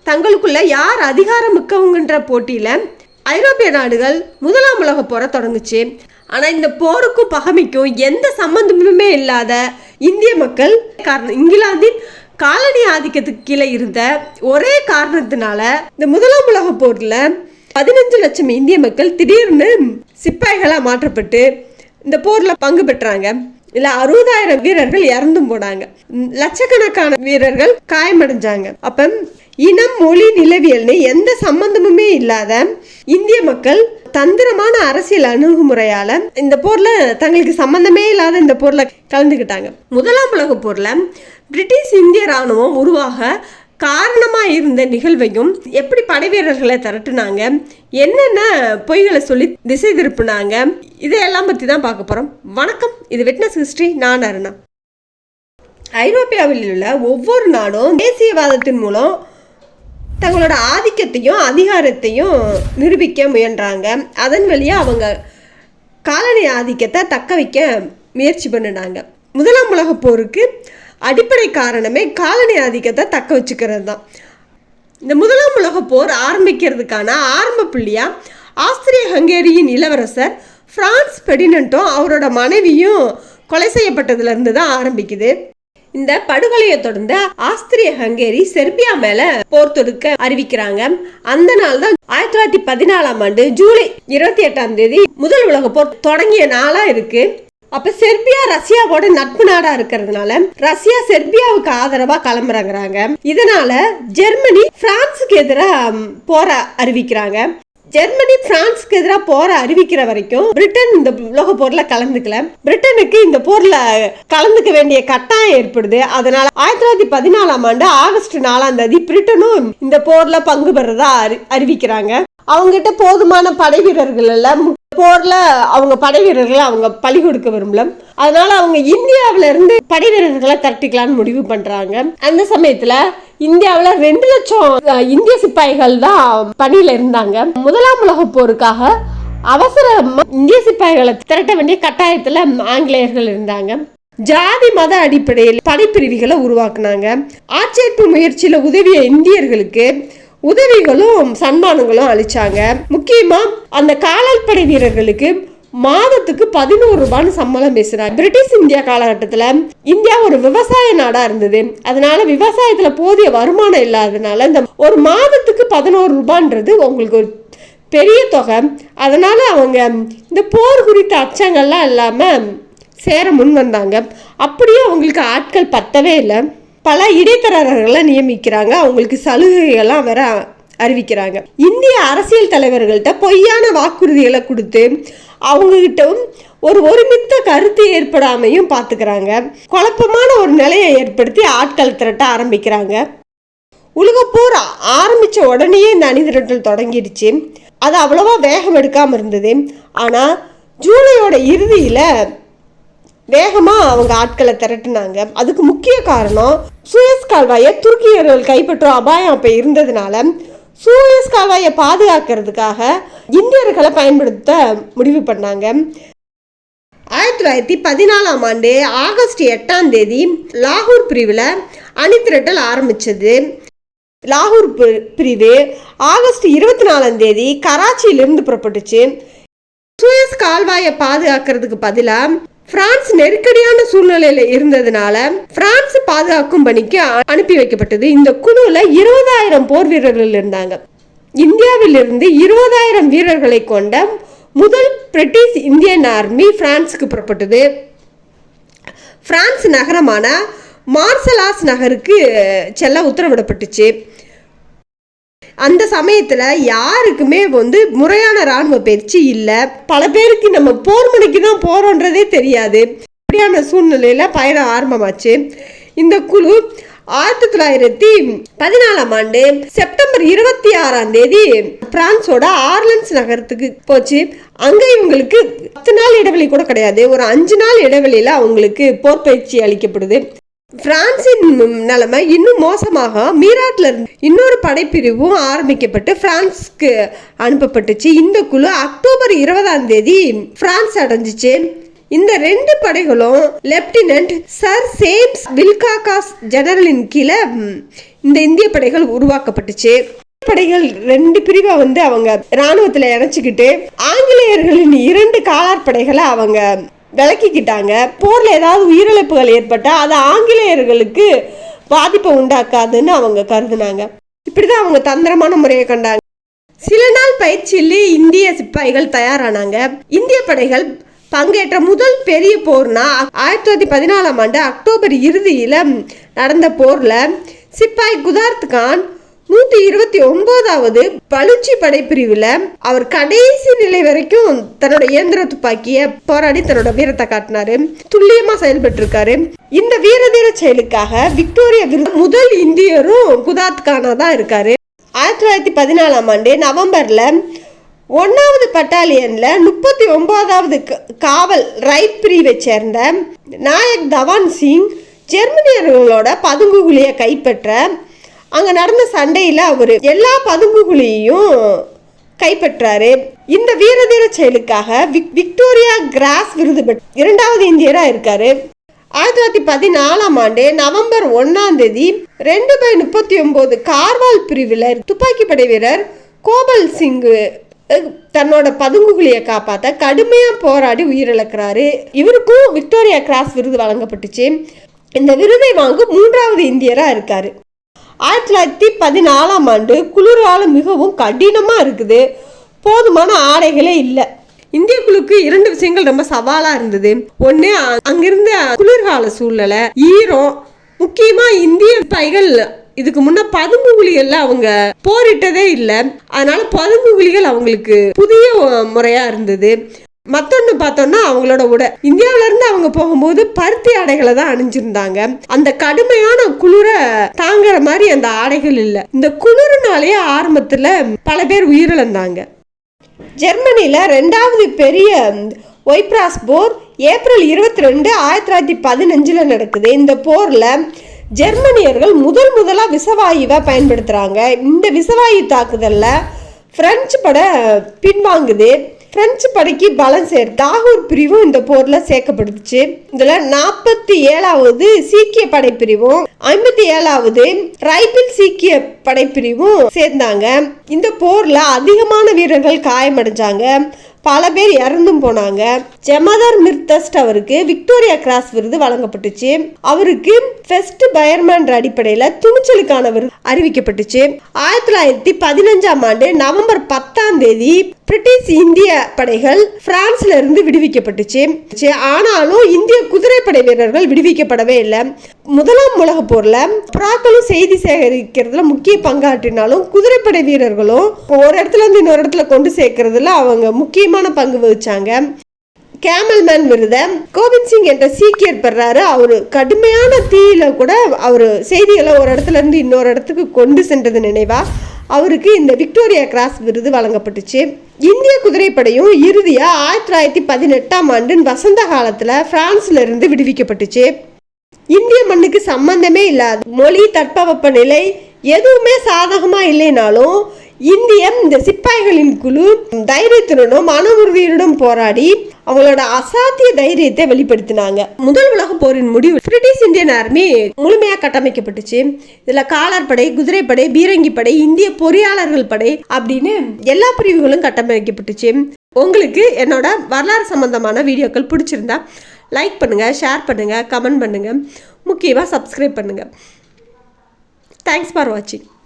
தங்களுக்குள்ள யார் அதிகாரம் மிக்கவங்கன்ற போட்டியில ஐரோப்பிய நாடுகள் முதலாம் உலக போரை தொடங்குச்சு. ஆனா இந்த போருக்கும் பகைமைக்கும் எந்த சம்பந்தமுமே இல்லாத இந்திய மக்கள் இங்கிலாந்தின் காலனி ஆதிக்கத்துக்கு கீழே இருந்த ஒரே காரணத்தினால இந்த முதலாம் உலக போர்ல 15 லட்சம் இந்திய மக்கள் திடீர்னு சிப்பாய்களா மாற்றப்பட்டு இந்த போர்ல பங்கு பெற்றாங்க. இல்ல 60,000 வீரர்கள் இறந்தும் போனாங்க, லட்சக்கணக்கான வீரர்கள் காயமடைஞ்சாங்க. அப்ப இனம், மொழி, நிலவியல்னு எந்த சம்பந்தமுமே இல்லாத இந்திய மக்கள் தந்திரமான அரசியல் அணுகுமுறையால இந்த போர்ல தங்களுக்கு சம்பந்தமே இல்லாத இந்த போர்ல கலந்துக்கிட்டாங்க. முதலாம் உலக போர்ல பிரிட்டிஷ் இந்திய ராணுவம் உருவாக காரணமா இருந்த நிகழ்வையும், எப்படி படை வீரர்களை திரட்டுனாங்க, என்னென்ன பொய்களை சொல்லி திசை திருப்பினாங்க, இதையெல்லாம் பத்தி தான் பார்க்க போறோம். வணக்கம், இது விட்னஸ் ஹிஸ்டரி. நான் அருணா. ஐரோப்பியாவில் உள்ள ஒவ்வொரு நாடும் தேசியவாதத்தின் மூலம் தங்களோட ஆதிக்கத்தையும் அதிகாரத்தையும் நிரூபிக்க முயன்றாங்க. அதன் வழியா அவங்க காலனி ஆதிக்கத்தை தக்க வைக்க முயற்சி பண்ணினாங்க. முதலாம் உலக போருக்கு அடிப்படை காரணமே காலனி ஆதிக்கத்தை தக்க வச்சுக்கிறது தான். இந்த முதலாம் உலக போர் ஆரம்பிக்கிறதுக்கான ஆரம்ப புள்ளியா ஆஸ்திரிய ஹங்கேரியின் இளவரசர் பிரான்ஸ் பெர்டினண்டும் அவரோட மனைவியும் கொலை செய்யப்பட்டதுல இருந்து தான் ஆரம்பிக்குது. இந்த படுகொலையை தொடர்ந்து ஆஸ்திரிய ஹங்கேரி செர்பியா மேல போர் தொடுக்க அறிவிக்கிறாங்க. அந்த நாள் தான் 1914ஆம் ஆண்டு ஜூலை 28ஆம் தேதி முதல் உலக போர் தொடங்கிய நாளா இருக்கு. அப்ப செர்பியா ரஷ்யாவோட நட்பு நாடா இருக்கிறதுனால ரஷ்யா செர்பியாவுக்கு ஆதரவா களமிறங்குறாங்க. இதனால ஜெர்மனி பிரான்ஸுக்கு எதிராக போர அறிவிக்கிறாங்க. ஜெர்மனி பிரான்ஸுக்கு எதிராக போர அறிவிக்கிற வரைக்கும் பிரிட்டன் இந்த உலக போர்ல கலந்துக்கல. பிரிட்டனுக்கு இந்த போர்ல கலந்துக்க வேண்டிய கட்டாயம் ஏற்படுது. அதனால 1914ஆம் ஆண்டு ஆகஸ்ட் 4ஆம் தேதி பிரிட்டனும் இந்த போர்ல பங்கு பெறதா அறிவிக்கிறாங்க. அவங்ககிட்ட போதுமான படை வீரர்கள் எல்லாம் போர்ல அவங்க படை வீரர்களை அவங்க பழி கொடுக்க விரும்பல. அதனால அவங்க இந்தியாவில இருந்து படை வீரர்களை திரட்டிக்கலான்னு முடிவு பண்றாங்க. அந்த சமயத்துல இந்தியாவில 2 லட்சம் இந்திய சிப்பாய்கள் தான் பணியில இருந்தாங்க. முதலாம் உலக போருக்காக அவசர இந்திய சிப்பாய்களை திரட்ட வேண்டிய கட்டாயத்துல ஆங்கிலேயர்கள் இருந்தாங்க. ஜாதி மத அடிப்படையில் படைப்பிரிவுகளை உருவாக்குனாங்க. ஆட்சேர்ப்பு முயற்சியில உதவிய இந்தியர்களுக்கு உதவிகளும் சன்மானங்களும் அளிச்சாங்க. முக்கியமா அந்த காலாட்படை வீரர்களுக்கு மாதத்துக்கு 11 ரூபான்னு சம்பளம் பேசுறாங்க. பிரிட்டிஷ் இந்தியா காலகட்டத்துல இந்தியா ஒரு விவசாய நாடா இருந்தது. அதனால விவசாயத்துல போதிய வருமானம் இல்லாததுனால இந்த ஒரு மாதத்துக்கு 11 ரூபான்றது உங்களுக்கு ஒரு பெரிய தொகை. அதனால அவங்க இந்த போர் குறித்த அச்சங்கள்லாம் இல்லாம சேர முன் வந்தாங்க. அப்படியே அவங்களுக்கு ஆட்கள் பத்தவே இல்லை. பல இடைத்தரகர்களை நியமிக்கிறாங்க. அவங்களுக்கு சலுகைகள்லாம் வேற அறிவிக்கிறாங்க. இந்திய அரசியல் தலைவர்கள்ட்ட பொய்யான வாக்குறுதிகளை கொடுத்து அவங்ககிட்ட ஒரு ஒருமித்த கருத்து ஏற்படாமையும் பார்த்துக்கிறாங்க. குழப்பமான ஒரு நிலையை ஏற்படுத்தி ஆட்கள் திரட்ட ஆரம்பிக்கிறாங்க. உலகப்போர் ஆரம்பிச்ச உடனேயே இந்த அணிதிரட்டல் தொடங்கிடுச்சு. அது அவ்வளவா வேகம் எடுக்காம இருந்தது. ஆனா ஜூலையோட இறுதியில வேகமா அவங்க ஆட்களை திரட்டினாங்க. அதுக்கு முக்கிய காரணம் சூயஸ் கால்வாயை துருக்கியர்கள் கைப்பற்றும் அபாயம் அப்ப இருந்ததுனால சூயஸ் கால்வாயை பாதுகாக்கிறதுக்காக இந்தியர்களை பயன்படுத்த முடிவு பண்ணாங்க. 1914ஆம் ஆண்டு ஆகஸ்ட் 8ஆம் தேதி லாகூர் பிரிவுல அணிதிரட்டல் ஆரம்பிச்சது. லாகூர் பிரிவு ஆகஸ்ட் 24ஆம் தேதி கராச்சியிலிருந்து புறப்பட்டுச்சு. சூயஸ் கால்வாயை பாதுகாக்கிறதுக்கு பதிலா பிரான்ஸ் நெருக்கடியான சூழ்நிலையில இருந்ததுனால பிரான்ஸ் பாதுகாக்கும் பணிக்கு அனுப்பி வைக்கப்பட்டது. இந்த குழுல 20,000 போர் வீரர்கள் இருந்தாங்க. இந்தியாவில் இருந்து 20,000 வீரர்களை கொண்ட முதல் பிரிட்டிஷ் இந்தியன் ஆர்மி பிரான்ஸுக்கு புறப்பட்டது. பிரான்ஸ் நகரமான மார்சலாஸ் நகருக்கு செல்ல உத்தரவிடப்பட்டுச்சு. அந்த சமயத்துல யாருக்குமே முறையான ராணுவ பயிற்சி இல்லை. பல பேருக்கு நம்ம போர் முனைக்கு தான் போறோன்றதே தெரியாது. இப்படியான சூழ்நிலையில பயணம் ஆரம்பமாச்சு. இந்த குழு 1914ஆம் ஆண்டு செப்டம்பர் 26ஆம் தேதி பிரான்ஸோட ஆர்லன்ஸ் நகரத்துக்கு போச்சு. அங்க இவங்களுக்கு 10 நாள் இடைவெளி கூட கிடையாது. ஒரு 5 நாள் இடைவெளியில அவங்களுக்கு போர் பயிற்சி அளிக்கப்படுது. பிரான்சின் நிலைமை இன்னும் மோசமாக மீராட்ல இருந்து இன்னொரு படைப்பிரிவும் ஆரம்பிக்கப்பட்டு பிரான்ஸ்க்கு அனுப்பப்பட்டுச்சு. இந்த குழு அக்டோபர் 20ஆம் தேதி பிரான்ஸ் அடைஞ்சிச்சு. இந்த 2 படைகளும் லெப்டினன்ட் சர் சேம்ஸ் வில்காக்ஸ் ஜெனரலின் கீழே இந்த இந்திய படைகள் உருவாக்கப்பட்டுச்சு. படைகள் 2 பிரிவா அவங்க இராணுவத்துல இணைச்சுக்கிட்டு ஆங்கிலேயர்களின் 2 காலாட்படைகளை அவங்க விலக்கிக்கிட்டாங்க. போர்ல ஏதாவது உயிரிழப்புகள் ஏற்பட்டா அது ஆங்கிலேயர்களுக்கு பாதிப்பை உண்டாக்காதுன்னு அவங்க கருதுனாங்க. இப்படிதான் அவங்க தந்திரமான முறையை கண்டாங்க. சில நாள் பயிற்சியிலே இந்திய சிப்பாய்கள் தயாரானாங்க. இந்திய படைகள் பங்கேற்ற முதல் பெரிய போர்னா 1914ஆம் ஆண்டு அக்டோபர் இறுதியில நடந்த போர்ல சிப்பாய் குதார்த் கான் 129வது பலுச்சி படைப்பிரிவுல அவர் கடைசி நிலை வரைக்கும் தன்னோட இயந்திர துப்பாக்கிய போராடி தன்னோட வீரத்தை காட்டினாரு. துல்லியமா செயல்பட்டு இருக்காரு. இந்த வீரதீர செயலுக்காக விக்டோரியா விருது முதல் இந்தியரும் குதார்த் கானா தான் இருக்காரு. 1914ஆம் ஆண்டு நவம்பர்ல 1வது பட்டாலியன்ல 39வது காவல் ரைட் பிரிவை சேர்ந்த நாயக் தவான் சிங் ஜெர்மனியர்களோட பதுங்குகுழியை கைப்பற்ற அங்க நடந்த சண்டையில அவரு எல்லா பதுங்குகுழியையும் கைப்பற்றாரு. இந்த வீரதீர செயலுக்காக விக்டோரியா கிராஸ் விருது பெற்ற 2வது இந்தியரா இருக்காரு. 1914ஆம் ஆண்டு நவம்பர் 1ஆம் தேதி 2/39 கார்வால் பிரிவில் துப்பாக்கி படை வீரர் கோபால் சிங் தன்னோட பதுங்குகுழியை காப்பாற்ற கடுமையா போராடி உயிரிழக்கிறாரு. இவருக்கும் விக்டோரியா கிராஸ் விருது வழங்கப்பட்டுச்சு. இந்த விருதை வாங்கும் 3வது இந்தியரா இருக்காரு. 1914ஆம் ஆண்டு குளிரால மிகவும் கடினமா இருக்குது. போதுமான ஆடைகளே இல்லை. இந்திய குழுக்கு 2 விஷயங்கள் ரொம்ப சவாலா இருந்தது. ஒண்ணு, அங்கிருந்த குளிர்கால சூழ்நிலை, ஈரம். முக்கியமா இந்திய படைகள் இதுக்கு முன்ன பதுங்குகுழிகள்ல அவங்க போரிட்டதே இல்லை. அதனால பதுங்குகுழிகள் அவங்களுக்கு புதிய முறையா இருந்தது. மத்தொன்னு பார்த்தோம்னா அவங்களோட உடை. இந்தியாவில இருந்து அவங்க போகும்போது பருத்தி ஆடைகளை தான் அணிஞ்சிருந்தாங்க. அந்த கடுமையான குளிர தாங்குற மாதிரி அந்த ஆடைகள் இல்லை. இந்த குளிர்னாலேயே ஆரம்பத்துல பல பேர் உயிரிழந்தாங்க. ஜெர்மனியில 2வது பெரிய ஒய்பிராஸ் போர் ஏப்ரல் 22, 1915 நடக்குது. இந்த போர்ல ஜெர்மனியர்கள் முதலா விஷவாயுவை பயன்படுத்துறாங்க. இந்த விஷவாயு தாக்குதல்ல பிரெஞ்சு படை பின்வாங்குது. பிரெஞ்சு படைக்கு பலம் சேர்த்து தாகூர் பிரிவும் இந்த போர்ல சேர்க்கப்படுச்சு. இதுல 47வது சீக்கிய படைப்பிரிவும் 57வது ரைபிள் சீக்கிய படைப்பிரிவும் சேர்ந்தாங்க. இந்த போர்ல அதிகமான வீரர்கள் காயமடைஞ்சாங்க. பல பேர் இறந்தும் போனாங்க. ஜமதார் மிர்தஸ்ட் அவருக்கு விக்டோரியா கிராஸ் விருது வழங்கப்பட்டுச்சு. அவருக்கு ஃபெஸ்ட் பயர்மேன் அடிப்படையில துணிச்சலுக்கான விருது அறிவிக்கப்பட்டுச்சு. 1915ஆம் ஆண்டு நவம்பர் 10ஆம் தேதி பிரிட்டிஷ் இந்திய படைகள் பிரான்ஸ்ல இருந்து விடுவிக்கப்பட்டுச்சு. ஆனாலும் இந்திய குதிரைப்படை வீரர்கள் விடுவிக்கப்படவே இல்லை. 1ஆம் உலக போர்ல புறாக்களும் செய்தி சேகரிக்கிறதுல முக்கிய பங்காற்றினாலும் குதிரைப்படை வீரர்களும் ஒரு இடத்துல இருந்து இன்னொரு இடத்துல கொண்டு சேர்க்கறதுல அவங்க முக்கியமான பங்கு வகிச்சாங்க. கேமல்மேன் விருதை கோவிந்த் சிங் என்ற சீக்கியர் பெறாரு. அவரு கடுமையான தீயில கூட அவரு செய்திகளை ஒரு இடத்துல இருந்து இன்னொரு இடத்துக்கு கொண்டு சென்றது நினைவா அவருக்கு இந்த விக்டோரியா கிராஸ் விருது வழங்கப்பட்டுச்சு. இந்திய குதிரைப்படையும் இறுதியா 1918ஆம் ஆண்டு வசந்த காலத்துல பிரான்ஸ்ல இருந்து விடுவிக்கப்பட்டுச்சு. இந்திய மண்ணுக்கு சம்பந்தமே இல்லாத மொழி, தட்பவெப்ப நிலை எதுவுமே சாதகமா இல்லைனாலும் இந்த சிப்பாய்களின் குழு தைரியத்துடனும் மன உறுதியுடன் போராடி அவங்களோட அசாத்திய தைரியத்தை வெளிப்படுத்தினாங்க. முதல் உலக போரின் முடிவு பிரிட்டிஷ் இந்தியன் ஆர்மி முழுமையா கட்டமைக்கப்பட்டுச்சு. இதுல காலாட்படை, குதிரைப்படை, பீரங்கி படை, இந்திய பொறியாளர்கள் படை அப்படின்னு எல்லா பிரிவுகளும் கட்டமைக்கப்பட்டுச்சு. உங்களுக்கு என்னோட வரலாறு சம்பந்தமான வீடியோக்கள் பிடிச்சிருந்தா லைக் பண்ணுங்க, ஷேர் பண்ணுங்க, கமெண்ட் பண்ணுங்க, முக்கியமாக சப்ஸ்கிரைப் பண்ணுங்க. தேங்க்ஸ் ஃபார் வாட்சிங்.